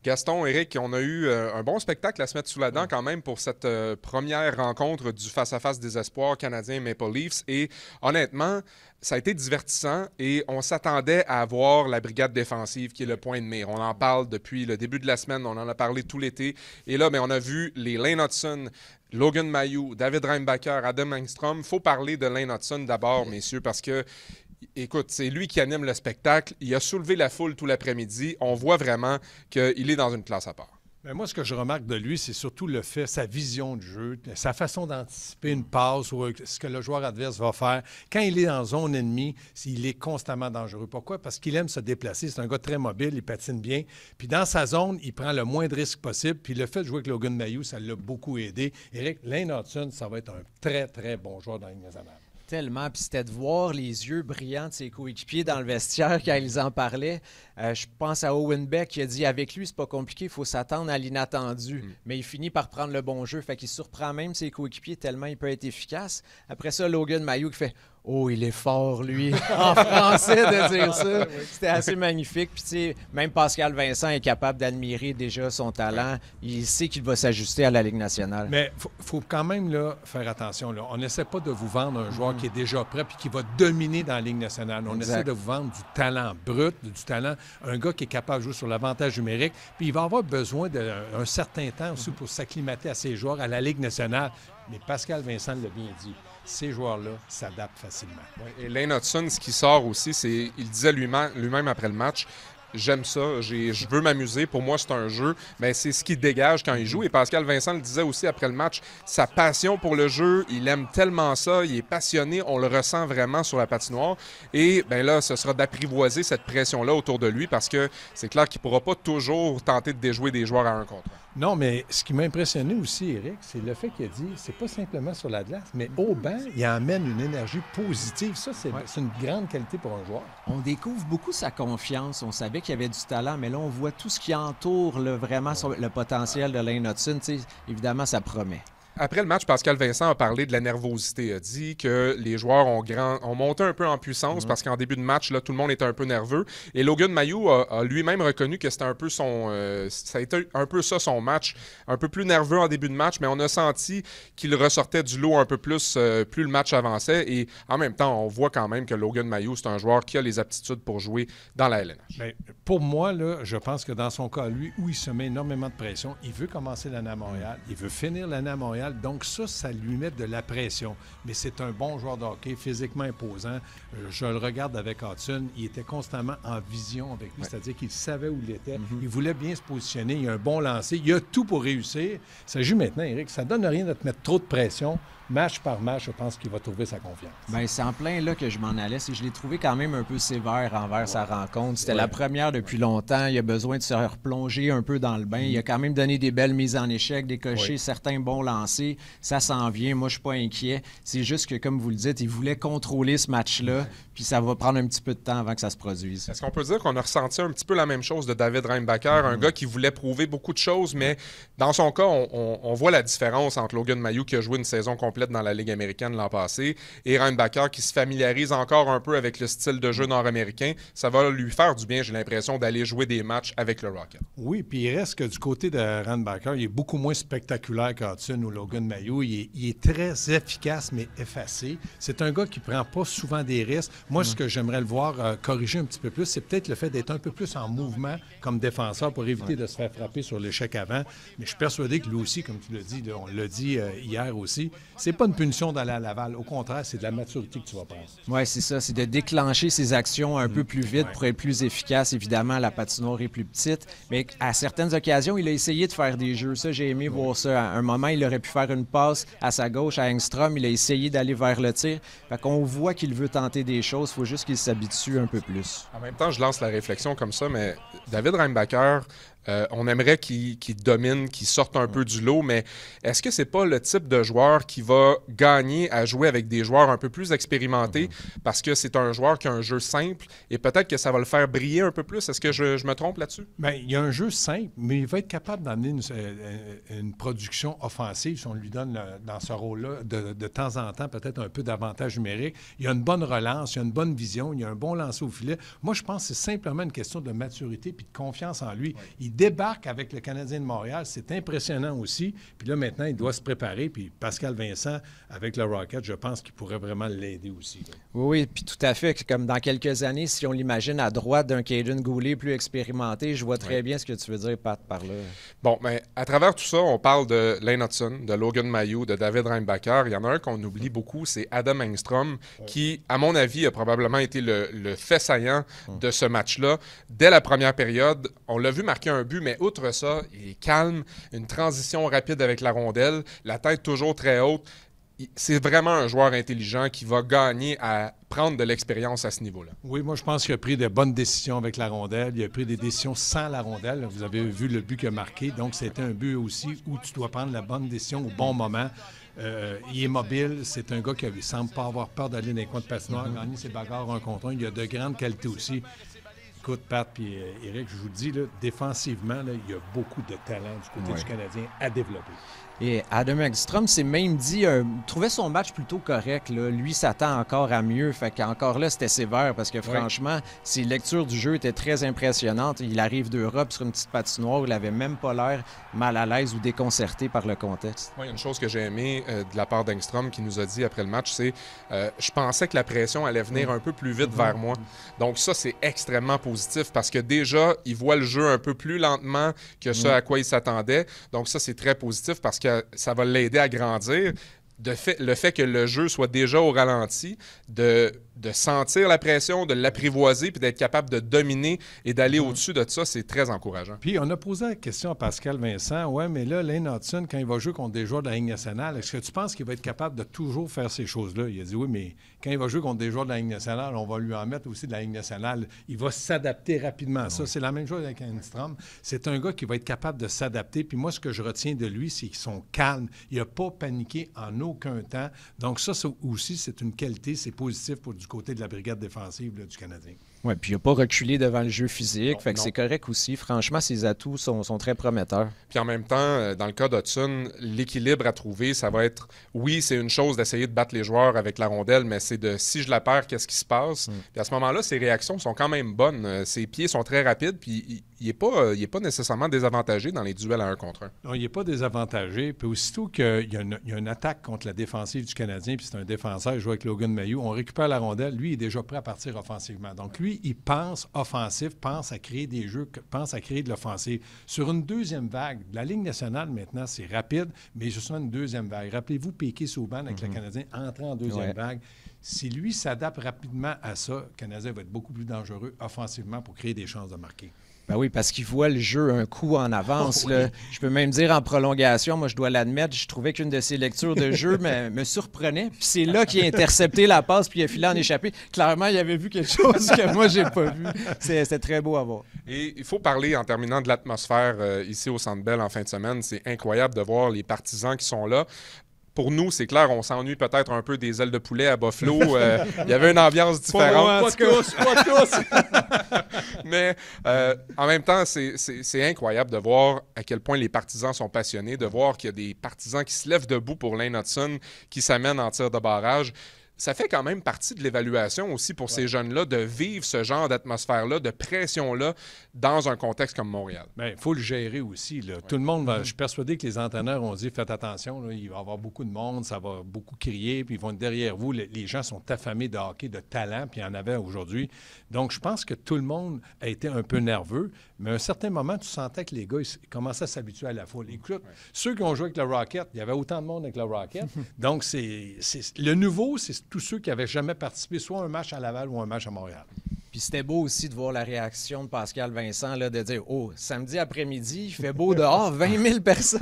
Gaston, Éric, on a eu un bon spectacle à se mettre sous la dent quand même pour cette première rencontre du face-à-face des espoirs canadiens Maple Leafs. Et honnêtement, ça a été divertissant et on s'attendait à avoir la brigade défensive qui est le point de mire. On en parle depuis le début de la semaine, on en a parlé tout l'été. Et là, on a vu les Lane Hudson, Logan Mailloux, David Reinbacher, Adam Engstrom. Il faut parler de Lane Hudson d'abord, messieurs, parce que écoute, c'est lui qui anime le spectacle. Il a soulevé la foule tout l'après-midi. On voit vraiment qu'il est dans une classe à part. Mais moi, ce que je remarque de lui, c'est surtout le fait, sa vision du jeu, sa façon d'anticiper une passe ou ce que le joueur adverse va faire. Quand il est en zone ennemie, il est constamment dangereux. Pourquoi? Parce qu'il aime se déplacer. C'est un gars très mobile, il patine bien. Puis dans sa zone, il prend le moins de risques possible. Puis le fait de jouer avec Logan Mailloux, ça l'a beaucoup aidé. Éric, Lane Hudson, ça va être un très, très bon joueur dans la Ligue nationale. Tellement. Puis c'était de voir les yeux brillants de ses coéquipiers dans le vestiaire quand ils en parlaient. Je pense à Owen Beck qui a dit avec lui, c'est pas compliqué, il faut s'attendre à l'inattendu. Mais il finit par prendre le bon jeu. Fait qu'il surprend même ses coéquipiers tellement il peut être efficace. Après ça, Logan Mailloux qui fait oh, il est fort, lui, en français de dire ça. C'était assez magnifique. Puis, tu sais, même Pascal Vincent est capable d'admirer déjà son talent. Il sait qu'il va s'ajuster à la Ligue nationale. Mais il faut quand même là, faire attention. Là. On n'essaie pas de vous vendre un joueur qui est déjà prêt et qui va dominer dans la Ligue nationale. On essaie de vous vendre du talent brut, du talent, un gars qui est capable de jouer sur l'avantage numérique. Puis, il va avoir besoin d'un certain temps aussi pour s'acclimater à ses joueurs, à la Ligue nationale. Mais Pascal Vincent l'a bien dit. Ces joueurs-là s'adaptent facilement. Ouais, et Lane Hudson, ce qui sort aussi, c'est il disait lui-même après le match, j'aime ça, je veux m'amuser, pour moi c'est un jeu, mais c'est ce qu'il dégage quand il joue. Et Pascal Vincent le disait aussi après le match, sa passion pour le jeu, il aime tellement ça, il est passionné, on le ressent vraiment sur la patinoire. Et bien là, ce sera d'apprivoiser cette pression-là autour de lui parce que c'est clair qu'il ne pourra pas toujours tenter de déjouer des joueurs à un contre un. Non, mais ce qui m'a impressionné aussi, Éric, c'est le fait qu'il a dit, c'est pas simplement sur la glace, mais au banc, il amène une énergie positive. Ça, c'est une grande qualité pour un joueur. On découvre beaucoup sa confiance. On savait qu'il y avait du talent, mais là, on voit tout ce qui entoure vraiment le potentiel de Lane Hudson. Tu sais, évidemment, ça promet. Après le match, Pascal Vincent a parlé de la nervosité. Il a dit que les joueurs ont monté un peu en puissance parce qu'en début de match, là, tout le monde était un peu nerveux. Et Logan Mailloux a lui-même reconnu que c'était un peu ça a été un peu ça son match. Un peu plus nerveux en début de match, mais on a senti qu'il ressortait du lot un peu plus le match avançait. Et en même temps, on voit quand même que Logan Mailloux, c'est un joueur qui a les aptitudes pour jouer dans la LNH. Bien, pour moi, là, je pense que dans son cas, lui, où il se met énormément de pression, il veut commencer l'année à Montréal, il veut finir l'année à Montréal. Donc ça lui met de la pression. Mais c'est un bon joueur de hockey, physiquement imposant. Je le regarde avec Hudson. Il était constamment en vision avec lui, c'est-à-dire qu'il savait où il était. Il voulait bien se positionner. Il a un bon lancer. Il a tout pour réussir. Il s'agit maintenant, Éric, ça ne donne rien de te mettre trop de pression. Match par match, je pense qu'il va trouver sa confiance. Bien, c'est en plein là que je m'en allais. Je l'ai trouvé quand même un peu sévère envers sa rencontre. C'était la première depuis longtemps. Il a besoin de se replonger un peu dans le bain. Il a quand même donné des belles mises en échec, décoché certains bons lancers. Ça s'en vient. Moi, je suis pas inquiet. C'est juste que, comme vous le dites, il voulait contrôler ce match-là. Puis ça va prendre un petit peu de temps avant que ça se produise. Est-ce qu'on peut dire qu'on a ressenti un petit peu la même chose de David Reinbacher, un gars qui voulait prouver beaucoup de choses, mais dans son cas, on voit la différence entre Logan Mailloux qui a joué une saison complète dans la Ligue américaine l'an passé et Reinbacher qui se familiarise encore un peu avec le style de jeu nord-américain. Ça va lui faire du bien, j'ai l'impression, d'aller jouer des matchs avec le Rocket. Oui, puis il reste que du côté de Reinbacher, il est beaucoup moins spectaculaire qu'Hudson ou Logan Mailloux. Il est très efficace, mais effacé. C'est un gars qui prend pas souvent des risques. Moi, ce que j'aimerais le voir corriger un petit peu plus, c'est peut-être le fait d'être un peu plus en mouvement comme défenseur pour éviter de se faire frapper sur l'échec avant. Mais je suis persuadé que lui aussi, comme tu l'as dit, là, on l'a dit hier aussi, c'est pas une punition d'aller à Laval. Au contraire, c'est de la maturité que tu vas prendre. Oui, c'est ça. C'est de déclencher ses actions un peu plus vite pour être plus efficace. Évidemment, la patinoire est plus petite. Mais à certaines occasions, il a essayé de faire des jeux. Ça, j'ai aimé voir ça. À un moment, il aurait pu faire une passe à sa gauche à Engstrom. Il a essayé d'aller vers le tir. Fait qu'on voit qu'il veut tenter des choses. Il faut juste qu'il s'habitue un peu plus. En même temps, je lance la réflexion comme ça, mais David Reinbacher, on aimerait qu'il domine, qu'il sorte un peu du lot, mais est-ce que c'est pas le type de joueur qui va gagner à jouer avec des joueurs un peu plus expérimentés parce que c'est un joueur qui a un jeu simple et peut-être que ça va le faire briller un peu plus? Est-ce que je me trompe là-dessus? Bien, il y a un jeu simple, mais il va être capable d'amener une production offensive si on lui donne dans ce rôle-là de temps en temps peut-être un peu d'avantage numérique. Il y a une bonne relance, il y a une bonne vision, il y a un bon lancer au filet. Moi, je pense que c'est simplement une question de maturité puis de confiance en lui. Il il débarque avec le Canadien de Montréal. C'est impressionnant aussi. Puis là, maintenant, il doit se préparer. Puis Pascal Vincent, avec le Rocket, je pense qu'il pourrait vraiment l'aider aussi. Là. Oui, puis tout à fait. Comme dans quelques années, si on l'imagine à droite d'un Caden Goulet plus expérimenté, je vois très bien ce que tu veux dire, Pat, par là. Bon, mais à travers tout ça, on parle de Lane Hudson, de Logan Mailloux, de David Reinbacher. Il y en a un qu'on oublie beaucoup, c'est Adam Engstrom, qui, à mon avis, a probablement été le fait saillant de ce match-là. Dès la première période, on l'a vu marquer un but, mais outre ça, il est calme, une transition rapide avec la rondelle, la tête toujours très haute. C'est vraiment un joueur intelligent qui va gagner à prendre de l'expérience à ce niveau-là. Oui, moi, je pense qu'il a pris de bonnes décisions avec la rondelle. Il a pris des décisions sans la rondelle. Vous avez vu le but qu'il a marqué. Donc, c'était un but aussi où tu dois prendre la bonne décision au bon moment. Il est mobile. C'est un gars qui ne semble pas avoir peur d'aller dans les coins de patinoire, gagner ses bagarres 1 contre 1. Il a de grandes qualités aussi. Écoute, Pat et Éric, je vous dis, là, défensivement, là, il y a beaucoup de talent du côté du Canadien à développer. Et Adam Engstrom s'est même dit, trouvait son match plutôt correct. Là. Lui s'attend encore à mieux. Fait qu'encore là, c'était sévère parce que franchement, ses lectures du jeu étaient très impressionnantes. Il arrive d'Europe sur une petite patinoire où il n'avait même pas l'air mal à l'aise ou déconcerté par le contexte. Moi, il y a une chose que j'ai aimée de la part d'Engstrom qui nous a dit après le match, c'est je pensais que la pression allait venir un peu plus vite vers moi. Donc ça, c'est extrêmement positif parce que déjà, il voit le jeu un peu plus lentement que ce à quoi il s'attendait. Donc ça, c'est très positif parce que ça va l'aider à grandir. Le fait que le jeu soit déjà au ralenti, de sentir la pression, de l'apprivoiser, puis d'être capable de dominer et d'aller au-dessus de ça, c'est très encourageant. Puis on a posé la question à Pascal Vincent, ouais, mais là, Lane Hudson, quand il va jouer contre des joueurs de la Ligue nationale, est-ce que tu penses qu'il va être capable de toujours faire ces choses-là? Il a dit oui, mais quand il va jouer contre des joueurs de la Ligue nationale, on va lui en mettre aussi de la Ligue nationale. Il va s'adapter rapidement à ça. C'est la même chose avec Engstrom. C'est un gars qui va être capable de s'adapter. Puis moi, ce que je retiens de lui, c'est qu'ils sont calmes. Il n'a pas paniqué en aucun temps. Donc ça aussi, c'est une qualité, c'est positif pour du côté de la brigade défensive là, du Canadien. Oui, puis il n'a pas reculé devant le jeu physique, fait que c'est correct aussi. Franchement, ses atouts sont très prometteurs. Puis en même temps, dans le cas d'Hudson, l'équilibre à trouver, ça va être, oui, c'est une chose d'essayer de battre les joueurs avec la rondelle, mais c'est de, si je la perds, qu'est-ce qui se passe? Puis à ce moment-là, ses réactions sont quand même bonnes. Ses pieds sont très rapides, puis il n'est pas nécessairement désavantagé dans les duels à 1 contre 1. Non, il n'est pas désavantagé. Puis aussitôt qu'il y a une attaque contre la défensive du Canadien, puis c'est un défenseur, il joue avec Logan Mailloux, on récupère la rondelle, lui, il est déjà prêt à partir offensivement. Donc lui, il pense offensif, pense à créer des jeux, pense à créer de l'offensive. Sur une deuxième vague, la Ligue nationale, maintenant, c'est rapide, mais justement une deuxième vague. Rappelez-vous Piquet Souban avec le Canadien entrant en deuxième vague. Si lui s'adapte rapidement à ça, le Canadien va être beaucoup plus dangereux offensivement pour créer des chances de marquer. Ben oui, parce qu'il voit le jeu un coup en avance. Là. Je peux même dire en prolongation, moi je dois l'admettre, je trouvais qu'une de ses lectures de jeu me surprenait. Puis c'est là qu'il a intercepté la passe puis il a filé en échappé. Clairement, il avait vu quelque chose que moi j'ai pas vu. C'était très beau à voir. Et il faut parler en terminant de l'atmosphère ici au Centre Bell en fin de semaine. C'est incroyable de voir les partisans qui sont là. Pour nous, c'est clair, on s'ennuie peut-être un peu des ailes de poulet à Buffalo. Il y avait une ambiance différente. Pas tous! Mais en même temps, c'est incroyable de voir à quel point les partisans sont passionnés, de voir qu'il y a des partisans qui se lèvent debout pour Lane Hudson, qui s'amènent en tir de barrage. Ça fait quand même partie de l'évaluation aussi pour ces jeunes-là de vivre ce genre d'atmosphère-là, de pression-là dans un contexte comme Montréal. Bien, il faut le gérer aussi. Là. Tout le monde je suis persuadé que les entraîneurs ont dit faites attention, là, il va y avoir beaucoup de monde, ça va beaucoup crier, puis ils vont être derrière vous. Les gens sont affamés de hockey, de talent, puis il y en avait aujourd'hui. Donc, je pense que tout le monde a été un peu nerveux, mais à un certain moment, tu sentais que les gars ils commençaient à s'habituer à la foule. Écoute, ceux qui ont joué avec le Rocket, il y avait autant de monde avec le Rocket. Donc, le nouveau, c'est tous ceux qui n'avaient jamais participé, soit un match à Laval ou un match à Montréal. Puis c'était beau aussi de voir la réaction de Pascal Vincent, là, de dire « Oh, samedi après-midi, il fait beau dehors, 20 000 personnes! »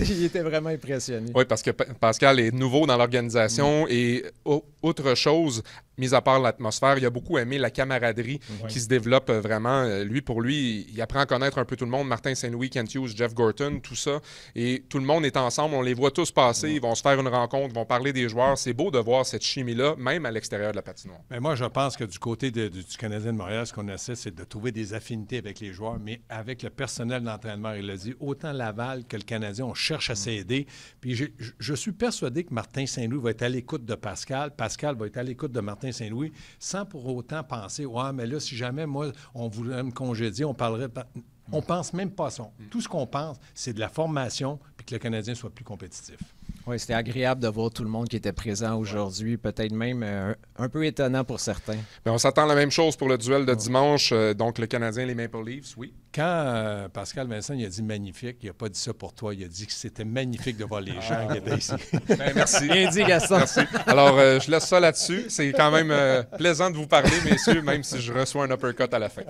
Il était vraiment impressionné. Oui, parce que Pascal est nouveau dans l'organisation et autre chose, mis à part l'atmosphère, il a beaucoup aimé la camaraderie qui se développe vraiment. Pour lui, il apprend à connaître un peu tout le monde. Martin Saint-Louis, Kent Hughes, Jeff Gorton, tout ça. Et tout le monde est ensemble. On les voit tous passer. Ils vont se faire une rencontre, vont parler des joueurs. C'est beau de voir cette chimie-là, même à l'extérieur de la patinoire. Mais moi, je pense que du côté du Canadien de Montréal, ce qu'on essaie, c'est de trouver des affinités avec les joueurs, mais avec le personnel d'entraînement. Il l'a dit, autant Laval que le Canadien, on cherche à s'aider. Puis je suis persuadé que Martin Saint-Louis va être à l'écoute de Pascal. Pascal va être à l'écoute de Martin Saint-Louis, sans pour autant penser « Ouais, mais là, si jamais, moi, on voulait me congédier, on parlerait... » On pense même pas à ça. Tout ce qu'on pense, c'est de la formation puis que le Canadien soit plus compétitif. Oui, c'était agréable de voir tout le monde qui était présent aujourd'hui, peut-être même un peu étonnant pour certains. Bien, on s'attend à la même chose pour le duel de dimanche, donc le Canadien et les Maple Leafs, oui. Quand Pascal Vincent il a dit magnifique, il n'a pas dit ça pour toi, il a dit que c'était magnifique de voir les gens qui étaient ici. Ben, merci. Bien dit, Gaston. Merci. Alors, je laisse ça là-dessus. C'est quand même plaisant de vous parler, messieurs, même si je reçois un uppercut à la fin.